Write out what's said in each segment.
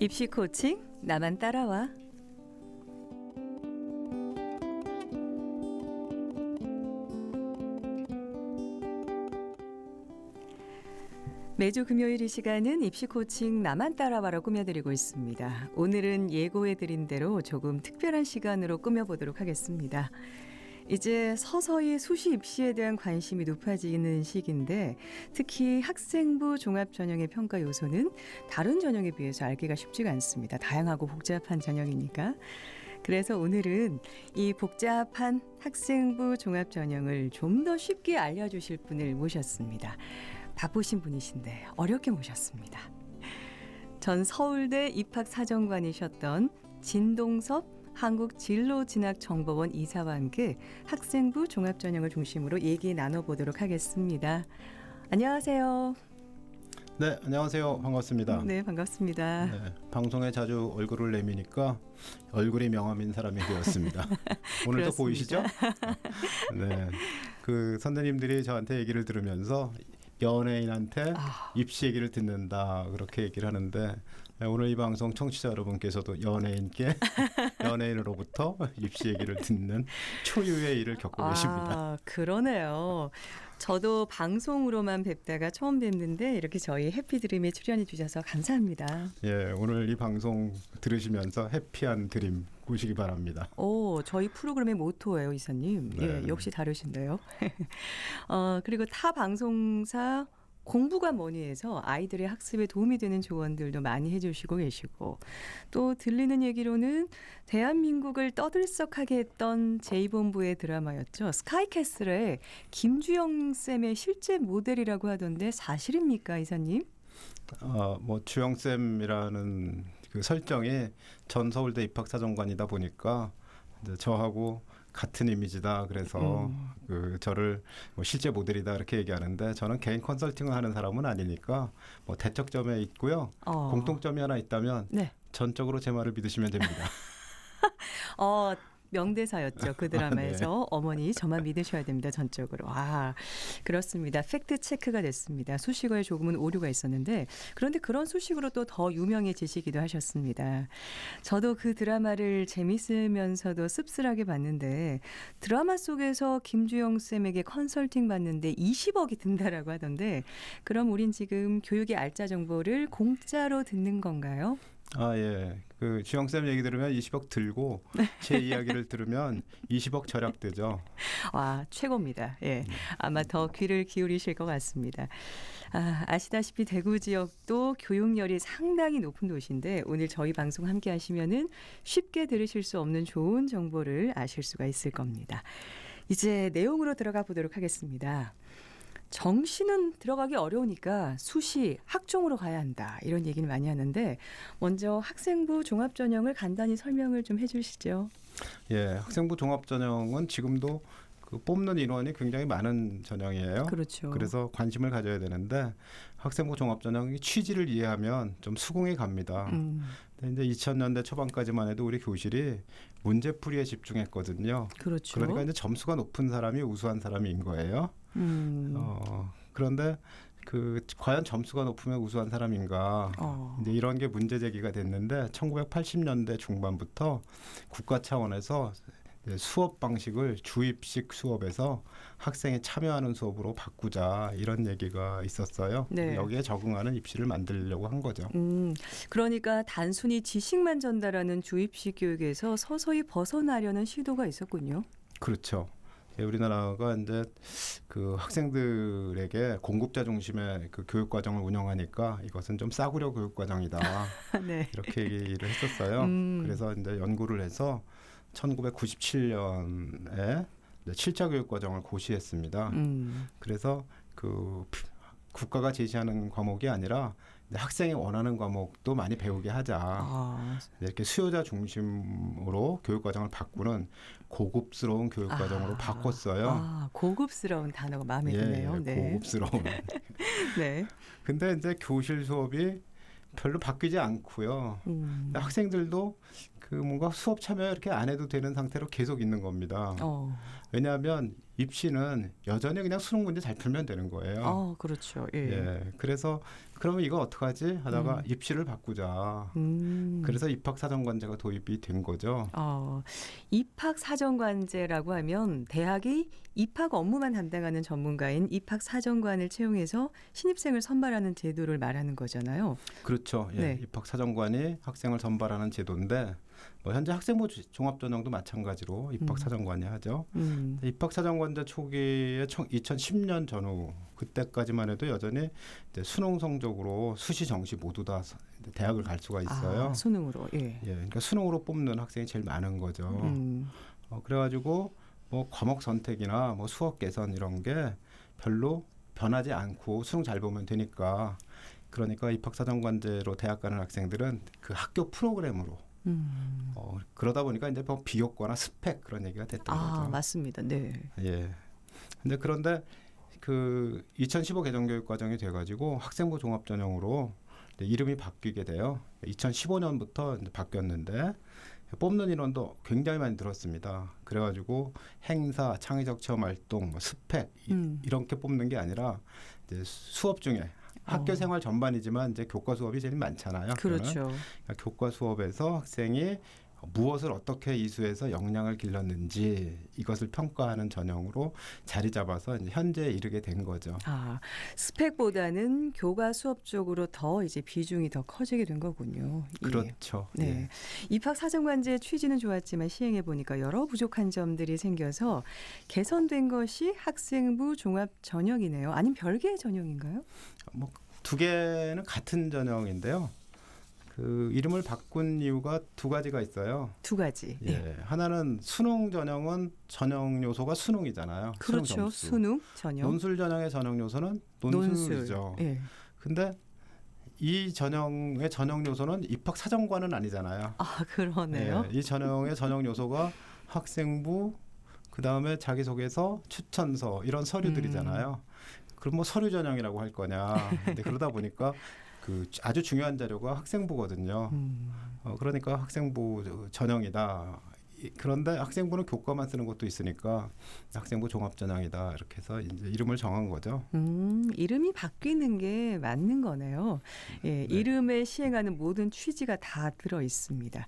입시 코칭 나만 따라와. 매주 금요일 이 시간은 입시 코칭 나만 따라와로 꾸며드리고 있습니다. 오늘은 예고해드린 대로 조금 특별한 시간으로 꾸며보도록 하겠습니다. 이제 서서히 수시 입시에 대한 관심이 높아지는 시기인데 특히 학생부 종합전형의 평가 요소는 다른 전형에 비해서 알기가 쉽지가 않습니다. 다양하고 복잡한 전형이니까. 그래서 오늘은 이 복잡한 학생부 종합전형을 좀 더 쉽게 알려주실 분을 모셨습니다. 바쁘신 분이신데 어렵게 모셨습니다. 전 서울대 입학사정관이셨던 진동섭 한국진로진학정보원 이사와 함께 학생부 종합전형을 중심으로 얘기 나눠보도록 하겠습니다. 안녕하세요. 네, 안녕하세요. 반갑습니다. 네, 반갑습니다. 네, 방송에 자주 얼굴을 내미니까 얼굴이 명함인 사람이 되었습니다. 오늘도 보이시죠? 네, 그 선생님들이 저한테 얘기를 들으면서 연예인한테 입시 얘기를 듣는다 그렇게 얘기를 하는데 오늘 이 방송 청취자 여러분께서도 연예인으로부터 입시 얘기를 듣는 초유의 일을 겪고 계십니다. 그러네요. 저도 방송으로만 뵙다가 처음 뵙는데 이렇게 저희 해피드림에 출연해 주셔서 감사합니다. 예, 오늘 이 방송 들으시면서 해피한 드림 꾸시기 바랍니다. 오, 저희 프로그램의 모토예요, 이사님. 네. 예, 역시 다르신데요. 그리고 타 방송사 공부가 뭐니 해서 아이들의 학습에 도움이 되는 조언들도 많이 해주시고 계시고 또 들리는 얘기로는 대한민국을 떠들썩하게 했던 제2본부의 드라마였죠. 스카이캐슬의 김주영 쌤의 실제 모델이라고 하던데 사실입니까, 이사님? 뭐 주영 쌤이라는 그 설정이 전 서울대 입학사정관이다 보니까 이제 저하고 같은 이미지다. 그래서 그 저를 뭐 실제 모델이다 이렇게 얘기하는데 저는 개인 컨설팅을 하는 사람은 아니니까 뭐 대척점에 있고요. 공통점이 하나 있다면 네. 전적으로 제 말을 믿으시면 됩니다. 명대사였죠. 그 드라마에서. 네. 어머니 저만 믿으셔야 됩니다. 전적으로. 그렇습니다. 팩트 체크가 됐습니다. 수식어에 조금은 오류가 있었는데 그런데 그런 수식으로 또 더 유명해지시기도 하셨습니다. 저도 그 드라마를 재밌으면서도 씁쓸하게 봤는데 드라마 속에서 김주영 쌤에게 컨설팅 받는데 20억이 든다라고 하던데 그럼 우린 지금 교육의 알짜 정보를 공짜로 듣는 건가요? 예. 그 주영쌤 얘기 들으면 20억 들고 제 이야기를 들으면 20억 절약되죠. 와, 최고입니다. 예. 아마 더 귀를 기울이실 것 같습니다. 아시다시피 대구 지역도 교육열이 상당히 높은 도시인데 오늘 저희 방송 함께 하시면은 쉽게 들으실 수 없는 좋은 정보를 아실 수가 있을 겁니다. 이제 내용으로 들어가 보도록 하겠습니다. 정시는 들어가기 어려우니까 수시, 학종으로 가야 한다. 이런 얘기를 많이 하는데 먼저 학생부 종합전형을 간단히 설명을 좀 해주시죠. 예, 학생부 종합전형은 지금도 그 뽑는 인원이 굉장히 많은 전형이에요. 그렇죠. 그래서 관심을 가져야 되는데 학생부 종합전형이 취지를 이해하면 좀 수긍이 갑니다. 근데 이제 2000년대 초반까지만 해도 우리 교실이 문제풀이에 집중했거든요. 그렇죠. 그러니까 이제 점수가 높은 사람이 우수한 사람인 거예요. 그런데 그 과연 점수가 높으면 우수한 사람인가 이제 이런 게 문제 제기가 됐는데 1980년대 중반부터 국가 차원에서 수업 방식을 주입식 수업에서 학생이 참여하는 수업으로 바꾸자 이런 얘기가 있었어요. 네. 여기에 적응하는 입시를 만들려고 한 거죠. 그러니까 단순히 지식만 전달하는 주입식 교육에서 서서히 벗어나려는 시도가 있었군요. 그렇죠. 우리나라가 이제 그 학생들에게 공급자 중심의 그 교육 과정을 운영하니까 이것은 좀 싸구려 교육 과정이다. 네. 이렇게 얘기를 했었어요. 그래서 이제 연구를 해서 1997년에 7차 교육 과정을 고시했습니다. 그래서 그 국가가 제시하는 과목이 아니라 학생이 원하는 과목도 많이 배우게 하자. 이렇게 수요자 중심으로 교육 과정을 바꾸는 고급스러운 교육 과정으로 바꿨어요. 고급스러운 단어가 마음에 드네요. 네. 고급스러운. 네. 근데 이제 교실 수업이 별로 바뀌지 않고요. 학생들도 그 뭔가 수업 참여 이렇게 안 해도 되는 상태로 계속 있는 겁니다. 왜냐하면 입시는 여전히 그냥 수능 문제 잘 풀면 되는 거예요. 그렇죠. 예. 예. 그래서 그러면 이거 어떡하지 하다가 음. 입시를 바꾸자. 음. 그래서 입학사정관제가 도입이 된 거죠. 입학사정관제라고 하면 대학이 입학 업무만 담당하는 전문가인 입학사정관을 채용해서 신입생을 선발하는 제도를 말하는 거잖아요. 그렇죠. 예. 네. 입학사정관이 학생을 선발하는 제도인데 뭐 현재 학생부 종합전형도 마찬가지로 입학사정관이 하죠. 입학사정관제 초기에 2010년 전후 그때까지만 해도 여전히 이제 수능 성적으로 수시 정시 모두 다 대학을 갈 수가 있어요. 수능으로. 예. 예, 그러니까 수능으로 뽑는 학생이 제일 많은 거죠. 그래가지고 뭐 과목 선택이나 뭐 수업 개선 이런 게 별로 변하지 않고 수능 잘 보면 되니까 그러니까 입학사정관제로 대학 가는 학생들은 그 학교 프로그램으로 그러다 보니까 이제 뭐 비교과나 스펙 그런 얘기가 됐던 거죠. 맞습니다. 네. 예. 그런데 그 2015 개정교육과정이 돼가지고 학생부 종합전형으로 이름이 바뀌게 돼요. 2015년부터 이제 바뀌었는데 뽑는 인원도 굉장히 많이 늘었습니다. 그래가지고 행사, 창의적 체험 활동, 뭐 스펙 이렇게 뽑는 게 아니라 이제 수업 중에 학교 생활 전반이지만 이제 교과 수업이 제일 많잖아요. 그렇죠. 그러니까 교과 수업에서 학생이 무엇을 어떻게 이수해서 역량을 길렀는지 이것을 평가하는 전형으로 자리 잡아서 이제 현재에 이르게 된 거죠. 스펙보다는 교과 수업 쪽으로 더 이제 비중이 더 커지게 된 거군요. 그렇죠. 네. 예. 입학사정관제 취지는 좋았지만 시행해 보니까 여러 부족한 점들이 생겨서 개선된 것이 학생부 종합 전형이네요. 아니면 별개의 전형인가요? 뭐 두 개는 같은 전형인데요. 그 이름을 바꾼 이유가 두 가지가 있어요. 두 가지. 예. 네. 하나는 수능 전형은 전형 요소가 수능이잖아요. 그렇죠. 수능 점수. 수능 전형. 논술 전형의 전형 요소는 논술이죠. 예. 근데 이 전형의 전형 요소는 입학 사정관은 아니잖아요. 그러네요. 이 전형의 전형 요소가 학생부 그다음에 자기소개서, 추천서 이런 서류들이잖아요. 그럼 뭐 서류 전형이라고 할 거냐. 근데 그러다 보니까 그 아주 중요한 자료가 학생부거든요. 그러니까 학생부 전형이다. 그런데 학생부는 교과만 쓰는 것도 있으니까 학생부 종합전형이다. 이렇게 해서 이제 이름을 정한 거죠. 이름이 바뀌는 게 맞는 거네요. 예, 네. 이름에 시행하는 모든 취지가 다 들어 있습니다.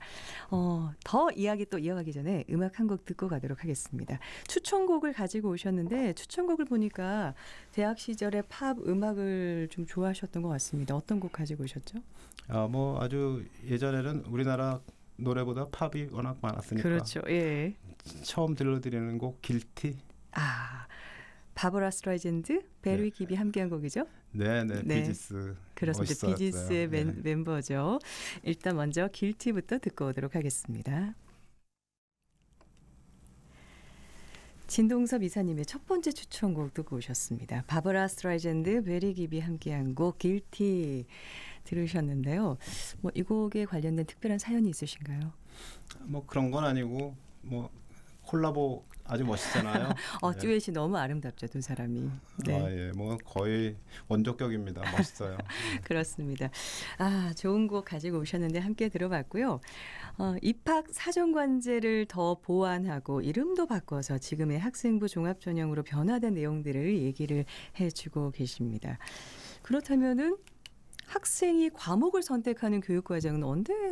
더 이야기 또 이어가기 전에 음악 한 곡 듣고 가도록 하겠습니다. 추천곡을 가지고 오셨는데 추천곡을 보니까 대학 시절에 팝 음악을 좀 좋아하셨던 것 같습니다. 어떤 곡 가지고 오셨죠? 뭐 아주 예전에는 우리나라 노래보다 팝이 워낙 많았으니까. 그렇죠. 예. 처음 들려드리는 곡 길티. 바버라 스트라이젠드, 베리 깁이 함께한 곡이죠? 네. 그렇습니다. 비지스. 멋있었어요. 비지스의 멤버죠. 일단 먼저 길티부터 듣고 오도록 하겠습니다. 진동섭 이사님의 첫 번째 추천곡 듣고 오셨습니다. 바버라 스트라이젠드, 베리 깁이 함께한 곡 길티 들으셨는데요. 뭐 이 곡에 관련된 특별한 사연이 있으신가요? 뭐 그런 건 아니고 뭐 콜라보 아주 멋있잖아요. 듀엣이 너무 아름답죠, 두 사람이. 네. 뭐 거의 원조격입니다. 멋있어요. 그렇습니다. 좋은 곡 가지고 오셨는데 함께 들어봤고요. 입학 사정관제를 더 보완하고 이름도 바꿔서 지금의 학생부 종합전형으로 변화된 내용들을 얘기를 해주고 계십니다. 그렇다면은 학생이 과목을 선택하는 교육과정은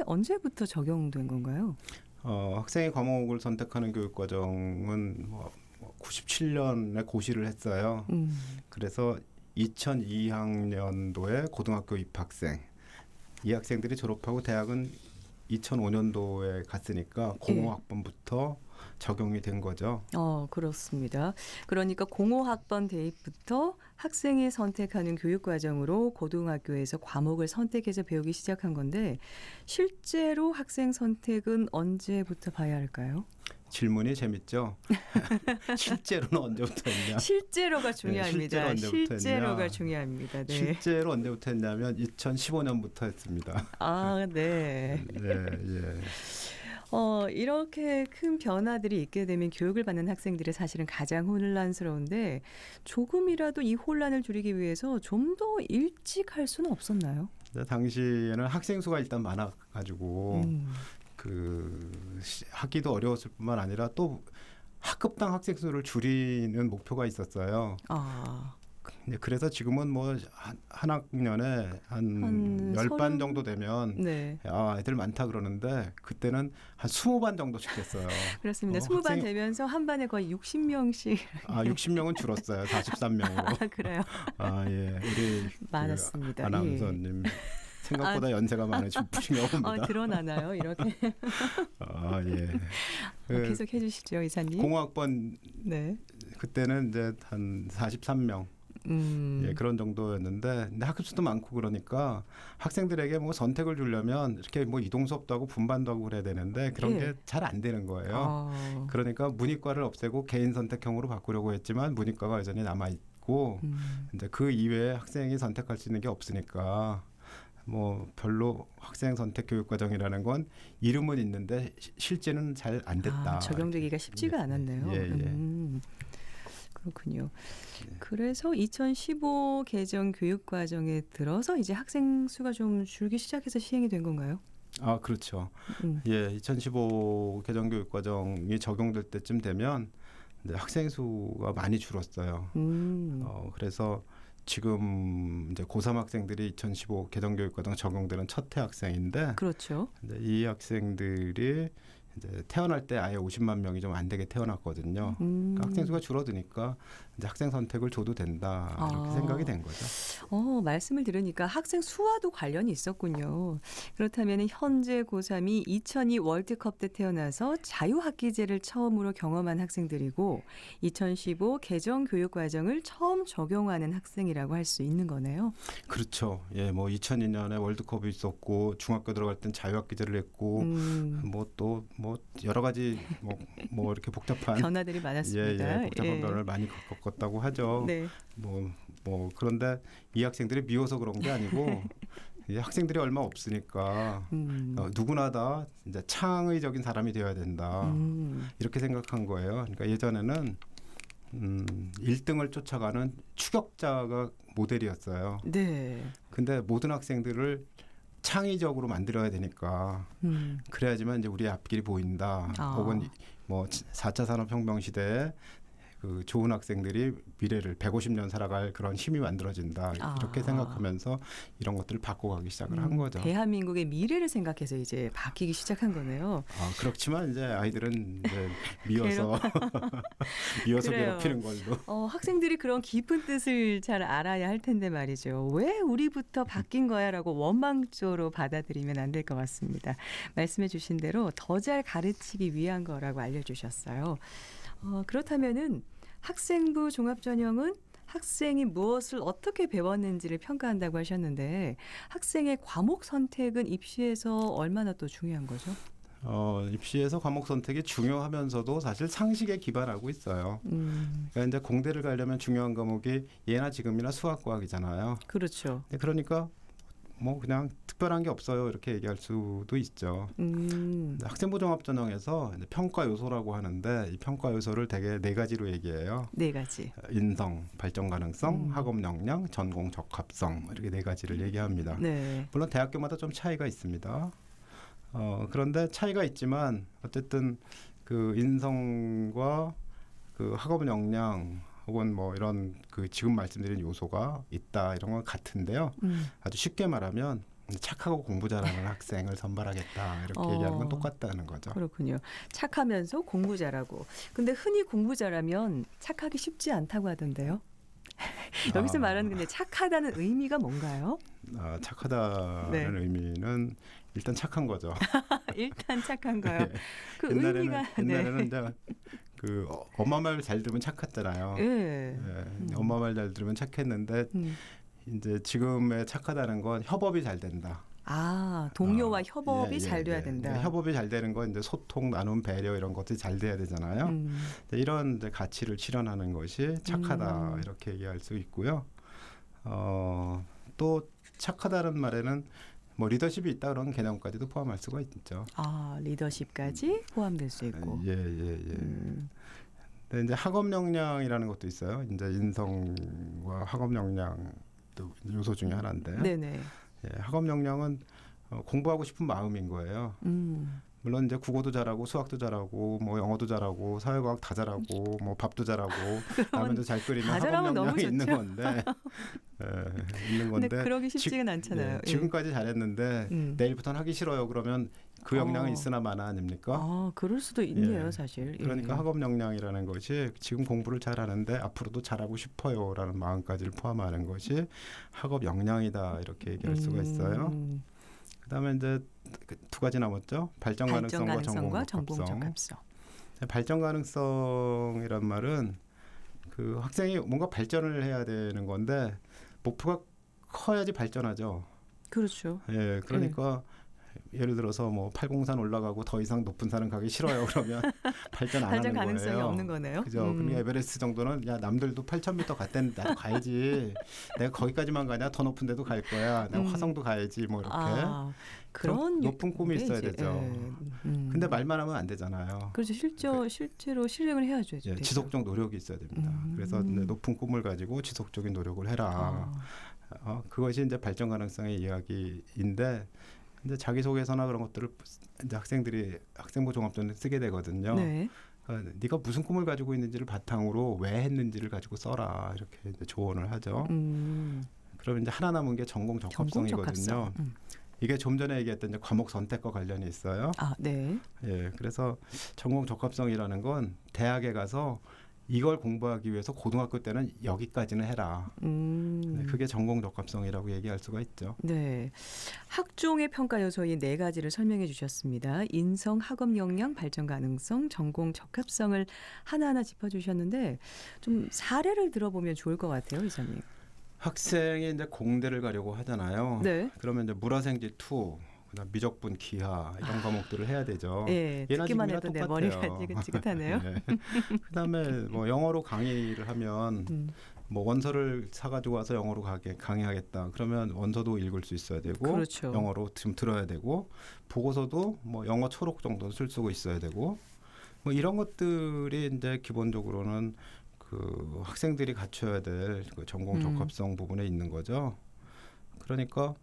언제부터 적용된 건가요? 학생이 과목을 선택하는 교육과정은 뭐 97년에 고시를 했어요. 그래서 2002학년도에 고등학교 입학생 이 학생들이 졸업하고 대학은 2005년도에 갔으니까 05학번부터 적용이 된 거죠. 그렇습니다. 그러니까 05학번 대입부터 학생이 선택하는 교육과정으로 고등학교에서 과목을 선택해서 배우기 시작한 건데 실제로 학생 선택은 언제부터 봐야 할까요? 질문이 재밌죠. 실제로는 언제부터 했냐? 실제로가 중요합니다. 네, 실제로가 중요합니다. 네. 실제로 언제부터 했냐면 2015년부터 했습니다. 네. 예. 이렇게 큰 변화들이 있게 되면 교육을 받는 학생들이 사실은 가장 혼란스러운데 조금이라도 이 혼란을 줄이기 위해서 좀 더 일찍 할 수는 없었나요? 당시에는 학생 수가 일단 많아가지고 하기도 어려웠을 뿐만 아니라 또 학급당 학생 수를 줄이는 목표가 있었어요. 아, 그래서 지금은 뭐 한 학년에 한 한 10반 서른? 정도 되면 네. 애들 많다 그러는데 그때는 한 20반 정도씩 됐어요. 그렇습니다. 20반 학생이- 되면서 한 반에 거의 60명씩 60명은 줄었어요. 43명으로. 그래요. 예. 우리 많았습니다. 그 아나운서님 생각보다 연세가 많으신 분인가 봅니다. 드러나나요? 이렇게 예. 그 계속 해주시죠, 이사님. 공학번 네. 그때는 이제 한 43명 예, 그런 정도였는데 근데 학급수도 많고 그러니까 학생들에게 뭐 선택을 주려면 이렇게 뭐 이동 수업도 하고 분반도 하고 그래야 되는데 그런 예. 게 잘 안 되는 거예요. 아, 그러니까 문이과를 없애고 개인 선택형으로 바꾸려고 했지만 문이과가 여전히 남아 있고 이제 그 이외에 학생이 선택할 수 있는 게 없으니까 뭐 별로 학생 선택 교육 과정이라는 건 이름은 있는데 실제는 잘 안 됐다. 적용되기가 쉽지가 예, 않았네요. 예, 예. 그렇군요. 그래서 2015 개정 교육 과정에 들어서 이제 학생 수가 좀 줄기 시작해서 시행이 된 건가요? 그렇죠. 음. 예, 2015 개정 교육 과정이 적용될 때쯤 되면 이제 학생 수가 많이 줄었어요. 그래서 지금 이제 고3 학생들이 2015 개정 교육 과정 적용되는 첫 해 학생인데 그렇죠. 이제 이 학생들이 이제 태어날 때 아예 50만 명이 좀 안 되게 태어났거든요. 그러니까 학생 수가 줄어드니까 이제 학생 선택을 줘도 된다 이렇게 생각이 된 거죠. 말씀을 들으니까 학생 수와도 관련이 있었군요. 그렇다면 현재 고3이 2002 월드컵 때 태어나서 자유학기제를 처음으로 경험한 학생들이고 2015 개정 교육 과정을 처음 적용하는 학생이라고 할 수 있는 거네요. 그렇죠. 예, 뭐 2002년에 월드컵이 있었고 중학교 들어갈 땐 자유학기제를 했고 뭐 또 뭐 여러 가지 뭐 이렇게 복잡한 변화들이 많았습니다. 예, 복잡한 변화를 많이 겪었다고 하죠. 네. 뭐 그런데 이 학생들이 미워서 그런 게 아니고 이 학생들이 얼마 없으니까 누구나 다 이제 창의적인 사람이 되어야 된다 이렇게 생각한 거예요. 그러니까 예전에는 1등을 쫓아가는 추격자가 모델이었어요. 네. 근데 모든 학생들을 창의적으로 만들어야 되니까 그래야지만 이제 우리의 앞길이 보인다. 혹은 뭐 4차 산업혁명 시대에 그 좋은 학생들이 미래를 150년 살아갈 그런 힘이 만들어진다. 이렇게 생각하면서 이런 것들을 바꿔가기 시작을 한 거죠. 대한민국의 미래를 생각해서 이제 바뀌기 시작한 거네요. 그렇지만 이제 아이들은 이제 미워서 미워서 그래요. 괴롭히는 걸로. 학생들이 그런 깊은 뜻을 잘 알아야 할 텐데 말이죠. 왜 우리부터 바뀐 거야라고 원망조로 받아들이면 안 될 것 같습니다. 말씀해 주신 대로 더 잘 가르치기 위한 거라고 알려주셨어요. 그렇다면은 학생부 종합전형은 학생이 무엇을 어떻게 배웠는지를 평가한다고 하셨는데 학생의 과목 선택은 입시에서 얼마나 또 중요한 거죠? 입시에서 과목 선택이 중요하면서도 사실 상식에 기반하고 있어요. 그러니까 이제 공대를 가려면 중요한 과목이 예나 지금이나 수학과학이잖아요. 그렇죠. 그러니까 뭐 그냥 특별한 게 없어요 이렇게 얘기할 수도 있죠. 학생부 종합전형에서 이제 평가 요소라고 하는데 이 평가 요소를 대개 4가지로 얘기해요. 4가지. 인성, 발전 가능성, 학업 역량, 전공 적합성 이렇게 4가지를 얘기합니다. 네. 물론 대학교마다 좀 차이가 있습니다. 그런데 차이가 있지만 어쨌든 그 인성과 그 학업 역량 혹은 뭐 이런 그 지금 말씀드린 요소가 있다 이런 건 같은데요. 아주 쉽게 말하면 착하고 공부 잘하는 학생을 선발하겠다 이렇게 얘기하는 건 똑같다는 거죠. 그렇군요. 착하면서 공부 잘하고. 근데 흔히 공부 잘하면 착하기 쉽지 않다고 하던데요. 여기서 말하는 근데 착하다는 의미가 뭔가요? 착하다는 네. 의미는 일단 착한 거죠. 일단 착한 거요. 예. 그 옛날에는 의미가 이제 그 엄마 말 잘 들으면 착했잖아요. 예. 엄마 말 잘 들으면 착했는데 이제 지금의 착하다는 건 협업이 잘 된다. 동료와 협업이 잘 돼야 된다. 그러니까 협업이 잘 되는 건 이제 소통, 나눔, 배려 이런 것들이 잘 돼야 되잖아요. 이런 이제 가치를 실현하는 것이 착하다 이렇게 얘기할 수 있고요. 또 착하다는 말에는 뭐 리더십이 있다 그런 개념까지도 포함할 수가 있죠. 리더십까지 포함될 수 있고. 예. 근데 이제 학업 역량이라는 것도 있어요. 이제 인성과 학업 역량도 요소 중에 하나인데. 네네. 학업 역량은 공부하고 싶은 마음인 거예요. 물론 이제 국어도 잘하고 수학도 잘하고 뭐 영어도 잘하고 사회과학 다 잘하고 뭐 밥도 잘하고 라면도 잘 끓이면 다 잘하면 너무 학업역량이 있는 좋죠. 건데 있는 근데 건데 그러기 쉽지는 않잖아요. 예. 지금까지 잘했는데 내일부터는 하기 싫어요. 그러면 그 역량은 있으나 마나 아닙니까? 아, 그럴 수도 있네요, 예. 사실. 그러니까 예. 학업 역량이라는 것이 지금 공부를 잘하는데 앞으로도 잘하고 싶어요라는 마음까지를 포함하는 것이 학업 역량이다 이렇게 얘기할 수가 있어요. 그다음에 이제 두 가지 남았죠. 발전 가능성과 전공 적합성. 발전 가능성이란 말은 그 학생이 뭔가 발전을 해야 되는 건데 목표가 커야지 발전하죠. 그렇죠. 예, 그러니까 예를 들어서 뭐 팔공산 올라가고 더 이상 높은 산은 가기 싫어요. 그러면 발전 안 발전 하는 가능성이 거예요. 없는 거네요. 그죠. 그러니까 에베레스트 정도는 야 남들도 8,000m 갔다는데 나도 가야지. 내가 거기까지만 가냐? 더 높은 데도 갈 거야. 내가 화성도 가야지. 뭐 이렇게. 그런 높은 꿈이 있어야 되죠. 근데 말만 하면 안 되잖아요. 그렇죠. 실제로 실행을 해야죠. 예, 지속적 노력이 있어야 됩니다. 그래서 높은 꿈을 가지고 지속적인 노력을 해라. 그것이 이제 발전 가능성의 이야기인데 이제 자기소개서나 그런 것들을 이제 학생들이 학생부 종합전에 쓰게 되거든요. 네. 그러니까 네가 무슨 꿈을 가지고 있는지를 바탕으로 왜 했는지를 가지고 써라 이렇게 이제 조언을 하죠. 그러면 이제 하나 남은 게 전공 적합성이거든요. 이게 좀 전에 얘기했던 이제 과목 선택과 관련이 있어요. 아, 네. 예, 그래서 전공 적합성이라는 건 대학에 가서 이걸 공부하기 위해서 고등학교 때는 여기까지는 해라. 네, 그게 전공 적합성이라고 얘기할 수가 있죠. 네, 학종의 평가 요소인 네 가지를 설명해 주셨습니다. 인성, 학업 역량, 발전 가능성, 전공 적합성을 하나하나 짚어주셨는데 좀 사례를 들어보면 좋을 것 같아요, 이사님. 학생이 이제 공대를 가려고 하잖아요. 네. 그러면 이제 물화생지 2, 그다음 미적분, 기하 이런 과목들을 해야 되죠. 예, 예나 듣기만 지금이나 해도 내 똑같아요. 머리가 지긋지긋하네요. 네. 그다음에 뭐 영어로 강의를 하면 뭐 원서를 사가지고 와서 영어로 강의하겠다. 그러면 원서도 읽을 수 있어야 되고 그렇죠. 영어로 좀 들어야 되고 보고서도 뭐 영어 초록 정도 쓸 수 있어야 되고 뭐 이런 것들이 이제 기본적으로는 그 학생들이 갖춰야 될 그 전공 적합성 부분에 있는 거죠. 그러니까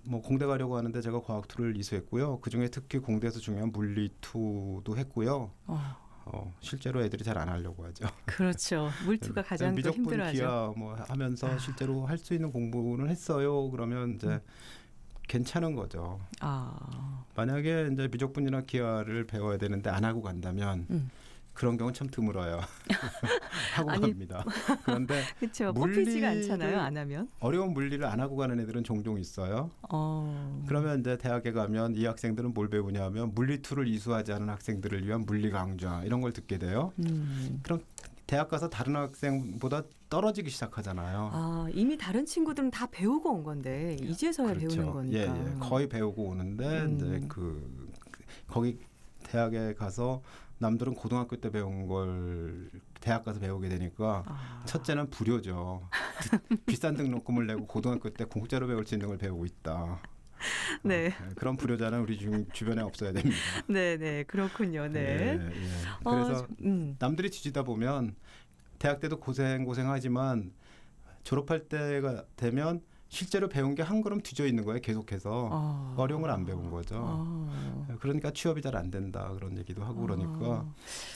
뭐 공대 가려고 하는데 제가 과학 2를 이수했고요. 그 중에 특히 공대에서 중요한 물리 2도 했고요. 실제로 애들이 잘 안 하려고 하죠. 그렇죠. 물투가 가장 또 미적분, 힘들어하죠. 기하 뭐 하면서 실제로 할 수 있는 공부는 했어요. 그러면 이제 괜찮은 거죠. 만약에 이제 미적분이나 기하를 배워야 되는데 안 하고 간다면 그런 경우는 참 드물어요. 하고 갑니다. 그런데 그렇죠. 뽑히지가 않잖아요. 안 하면. 어려운 물리를 안 하고 가는 애들은 종종 있어요. 그러면 이제 대학에 가면 이 학생들은 뭘 배우냐 하면 물리 2를 이수하지 않은 학생들을 위한 물리 강좌 이런 걸 듣게 돼요. 그럼 대학 가서 다른 학생보다 떨어지기 시작하잖아요. 이미 다른 친구들은 다 배우고 온 건데 이제서야 그렇죠. 배우는 거니까. 예, 거의 배우고 오는데 이제 거기 대학에 가서 남들은 고등학교 때 배운 걸 대학 가서 배우게 되니까 첫째는 불효죠. 비싼 등록금을 내고 고등학교 때 공짜로 배울 수 있는 걸 배우고 있다. 네. 그런 불효자는 우리 주변에 없어야 됩니다. 네, 그렇군요. 네. 그래서 남들이 뒤지다 보면 대학 때도 고생하지만 졸업할 때가 되면 실제로 배운 게 한 걸음 뒤져 있는 거예요. 계속해서 어려운 걸 안 배운 거죠. 그러니까 취업이 잘 안 된다 그런 얘기도 하고 그러니까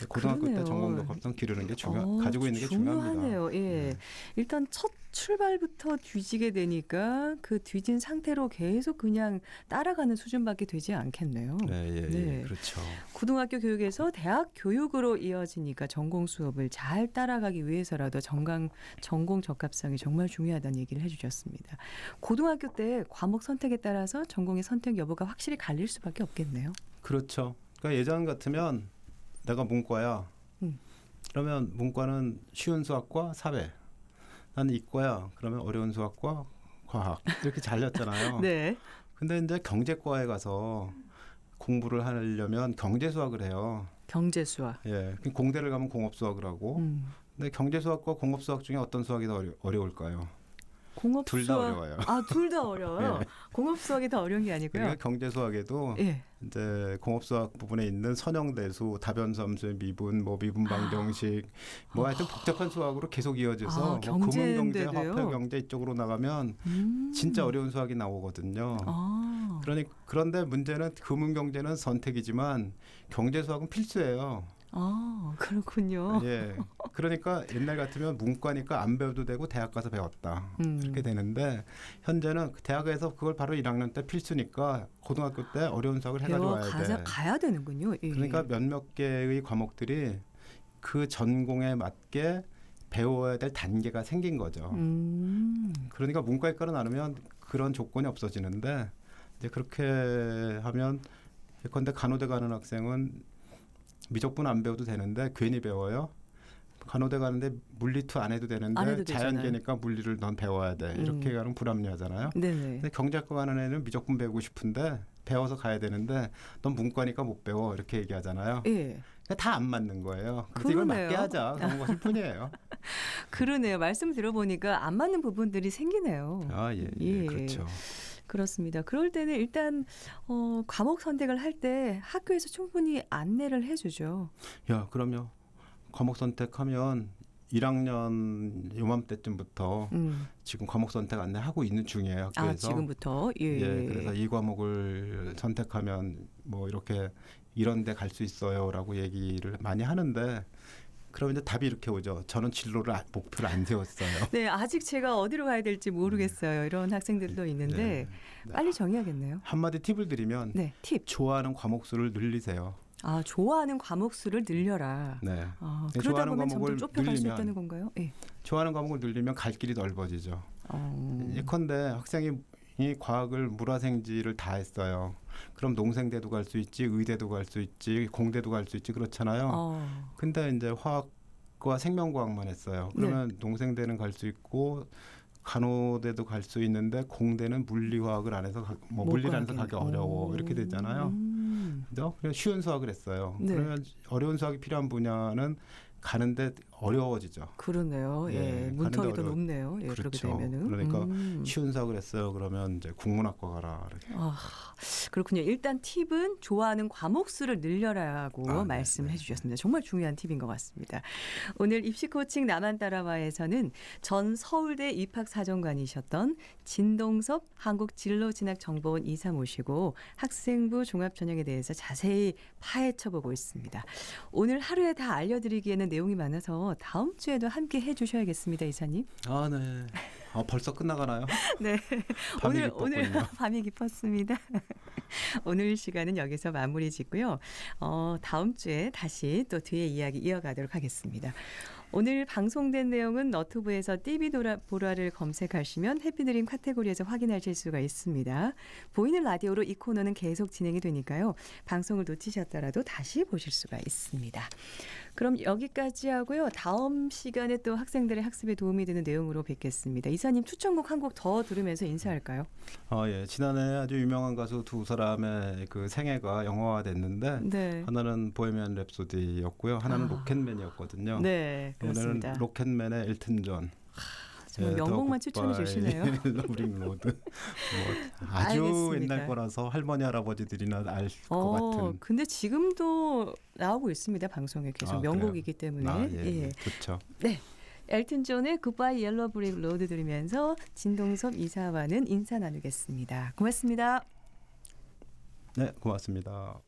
고등학교 때 전공 적합성 기르는 게 가지고 있는 게 중요합니다. 예. 일단 첫 출발부터 뒤지게 되니까 그 뒤진 상태로 계속 그냥 따라가는 수준밖에 되지 않겠네요. 네. 그렇죠. 고등학교 교육에서 대학 교육으로 이어지니까 전공 수업을 잘 따라가기 위해서라도 전공 적합성이 정말 중요하다는 얘기를 해주셨습니다. 고등학교 때 과목 선택에 따라서 전공의 선택 여부가 확실히 갈릴 수밖에 없겠네요. 그렇죠. 그러니까 예전 같으면 내가 문과야. 그러면 문과는 쉬운 수학과 사회. 나는 이과야. 그러면 어려운 수학과 과학. 이렇게 잘렸잖아요. 네. 근데 이제 경제과에 가서 공부를 하려면 경제 수학을 해요. 경제 수학. 예. 공대를 가면 공업 수학을 하고. 근데 경제 수학과 공업 수학 중에 어떤 수학이 더 어려울까요? 공업 둘 다 수학 어려워요. 둘 다 어려워요. 네. 공업 수학이 더 어려운 게 아니고요. 그러니까 경제 수학에도 예. 이제 공업 수학 부분에 있는 선형대수, 다변섬수의 미분, 뭐 미분 방정식, 뭐 하여튼 복잡한 수학으로 계속 이어져서 뭐 금융경제, 경제인데도요? 화폐경제 이쪽으로 나가면 진짜 어려운 수학이 나오거든요. 그런데 문제는 금융경제는 선택이지만 경제 수학은 필수예요. 그렇군요. 예. 그러니까 옛날 같으면 문과니까 안 배워도 되고 대학 가서 배웠다. 그렇게 되는데 현재는 대학에서 그걸 바로 1학년 때 필수니까 고등학교 때 어려운 수학을 해가지고 와야 돼. 가야 되는군요. 예. 그러니까 몇몇 개의 과목들이 그 전공에 맞게 배워야 될 단계가 생긴 거죠. 그러니까 문과이과로 나누면 그런 조건이 없어지는데 이제 그렇게 하면 예컨대 간호대 가는 학생은 미적분 안 배워도 되는데 괜히 배워요. 간호대 가는데 물리2 안 해도 되는데 자연계니까 물리를 넌 배워야 돼. 이렇게 가는 불합리하잖아요. 네네. 근데 경제학과 가는 애는 미적분 배우고 싶은데 배워서 가야 되는데 넌 문과니까 못 배워. 이렇게 얘기하잖아요. 예. 다 안 맞는 거예요. 그래서 이걸 맞게 하자. 그런 것일 뿐이에요. 그러네요. 말씀 들어보니까 안 맞는 부분들이 생기네요. 예. 그렇죠. 그렇습니다. 그럴 때는 일단 과목 선택을 할 때 학교에서 충분히 안내를 해주죠. 야, 그럼요. 과목 선택하면 1학년 요맘때쯤부터 지금 과목 선택 안내하고 있는 중이에요. 학교에서. 지금부터? 예. 그래서 이 과목을 선택하면 뭐 이렇게 이런 데 갈 수 있어요라고 얘기를 많이 하는데 그럼 이제 답이 이렇게 오죠. 저는 진로를 목표를 안 세웠어요. 네, 아직 제가 어디로 가야 될지 모르겠어요. 이런 학생들도 있는데 빨리 정해야겠네요. 한마디 팁을 드리면 팁. 좋아하는 과목 수를 늘리세요. 좋아하는 과목 수를 늘려라. 네. 그러다 보면 점점 좁혀갈 수 있다는 건가요? 예. 좋아하는 과목을 늘리면 갈 길이 넓어지죠. 예컨대 학생이 이 과학을 물화생지를 다 했어요. 그럼 농생대도 갈 수 있지, 의대도 갈 수 있지, 공대도 갈 수 있지 그렇잖아요. 근데 이제 화학과 생명과학만 했어요. 그러면 농생대는 갈 수 있고 간호대도 갈 수 있는데 공대는 물리화학을 안 해서 물리를 안 해서 가기 어려워 이렇게 되잖아요. 그냥 쉬운 수학을 했어요. 그러면 어려운 수학이 필요한 분야는 가는데 어려워지죠. 그러네요. 문턱이 더 높네요. 그렇죠. 그렇게 되면은. 그러니까 쉬운 수학을 했어요. 그러면 이제 국문학과 가라. 이렇게. 그렇군요. 일단 팁은 좋아하는 과목 수를 늘려라고 말씀을 해주셨습니다. 정말 중요한 팁인 것 같습니다. 오늘 입시 코칭 나만 따라와에서는 전 서울대 입학사정관이셨던 진동섭 한국진로진학정보원 이사 모시고 학생부 종합전형에 대해서 자세히 파헤쳐보고 있습니다. 오늘 하루에 다 알려드리기에는 내용이 많아서 다음 주에도 함께 해주셔야겠습니다, 이사님. 네. 벌써 끝나가나요? 네. 오늘 밤이 깊었습니다. 오늘 시간은 여기서 마무리 짓고요. 다음 주에 다시 또 뒤에 이야기 이어가도록 하겠습니다. 오늘 방송된 내용은 너튜브에서 TV 보라를 검색하시면 해피드림 카테고리에서 확인하실 수가 있습니다. 보이는 라디오로 이 코너는 계속 진행이 되니까요. 방송을 놓치셨더라도 다시 보실 수가 있습니다. 그럼 여기까지 하고요. 다음 시간에 또 학생들의 학습에 도움이 되는 내용으로 뵙겠습니다. 이사님 추천곡 한 곡 더 들으면서 인사할까요? 지난해 아주 유명한 가수 두 사람의 그 생애가 영화화됐는데 하나는 보헤미안 랩소디였고요. 하나는 로켓맨이었거든요. 네, 그렇습니다. 오늘은 로켓맨의 엘튼 존. 정말 명곡만 추천해 주시네요. 러브링 로드. 아주 알겠습니다. 옛날 거라서 할머니 할아버지들이나 알 것 같은. 근데 지금도 나오고 있습니다. 방송에 계속 명곡이기 때문에. 그렇죠. 네. 엘튼 존의 굿바이 옐로 브릭 로드 들으면서 진동섭 이사와는 인사 나누겠습니다. 고맙습니다. 네, 고맙습니다.